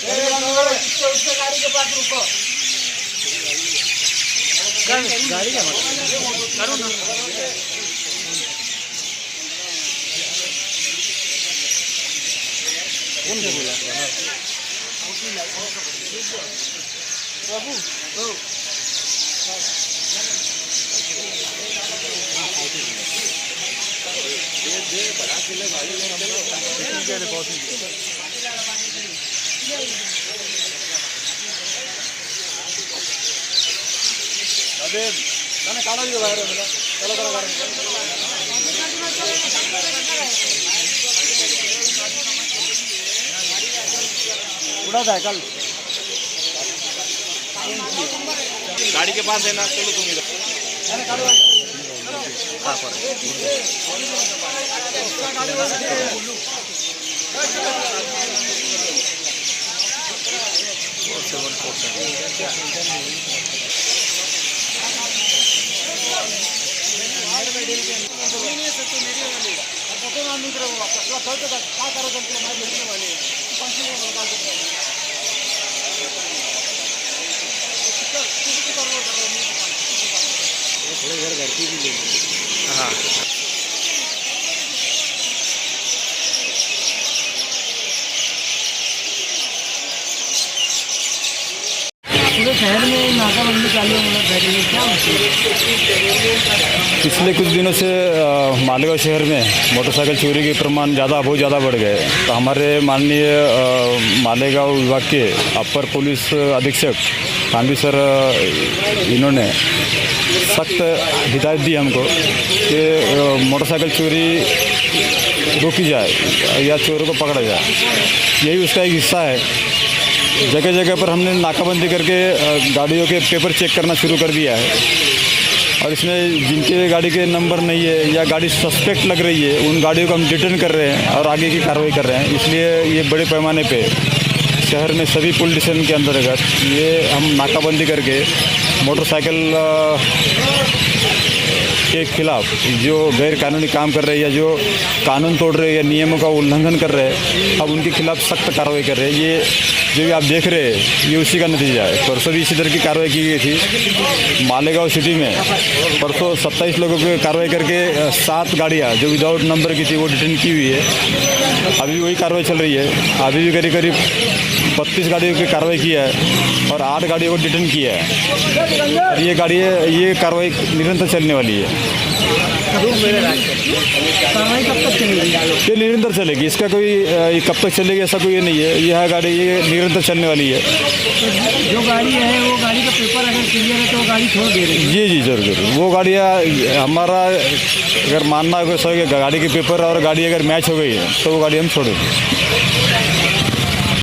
गाड़ी के पास रुको। गाड़ी क्या करो ना। कौन से बोला बाबू? बड़ा किले गाड़ी अबे मैंने काला भी बाहर है बोला चलो चलो गाड़ी उड़ा था कल गाड़ी के पास है ना। चलो तुम इधर थोड़े घर घर की भी ले। हाँ पूरे शहर में नाकाबंदी चालू है, क्या पिछले कुछ दिनों से मालेगांव शहर में मोटरसाइकिल चोरी के प्रमाण बहुत ज़्यादा बढ़ गए। तो हमारे माननीय मालेगांव विभाग के अपर पुलिस अधीक्षक खानवी सर इन्होंने सख्त हिदायत दी हमको कि मोटरसाइकिल चोरी रोकी जाए या चोरों को पकड़ा जाए। यही उसका एक हिस्सा है। जगह जगह पर हमने नाकाबंदी करके गाड़ियों के पेपर चेक करना शुरू कर दिया है और इसमें जिनके गाड़ी के नंबर नहीं है या गाड़ी सस्पेक्ट लग रही है उन गाड़ियों को हम डिटेन कर रहे हैं और आगे की कार्रवाई कर रहे हैं। इसलिए ये बड़े पैमाने पे शहर में सभी पुलिस स्टेशन के अंतर्गत ये हम नाकाबंदी करके मोटरसाइकिल के खिलाफ जो गैर कानूनी काम कर रहे हैं या जो कानून तोड़ रहे हैं या नियमों का उल्लंघन कर रहे हैं अब उनके खिलाफ सख्त कार्रवाई कर रहे हैं। ये जो भी आप देख रहे हैं ये उसी का नतीजा है। परसों भी इसी तरह की कार्रवाई की गई थी मालेगांव सिटी में। परसों 27 लोगों की कार्रवाई करके 7 गाड़ियाँ जो विदाउट नंबर की थी वो डिटेन की हुई है। अभी वही कार्रवाई चल रही है। अभी भी करीब करीब 32 गाड़ियों की कार्रवाई की है और 8 गाड़ियों को डिटेन किया है और ये कार्रवाई निरंतर चलने वाली है। कार्रवाई कब तक चलेगी? ये निरंतर चलेगी। इसका कोई कब तक चलेगी ऐसा कोई नहीं है। यह गाड़ी ये निरंतर चलने वाली है। जो गाड़ी है वो गाड़ी का पेपर अगर क्लियर है तो वो गाड़ी छोड़ दे रही है? जी जरूर। वो गाड़ियाँ हमारा अगर मानना अगर सही गाड़ी के पेपर और गाड़ी अगर मैच हो गई है तो वो गाड़ी हम छोड़ेंगे।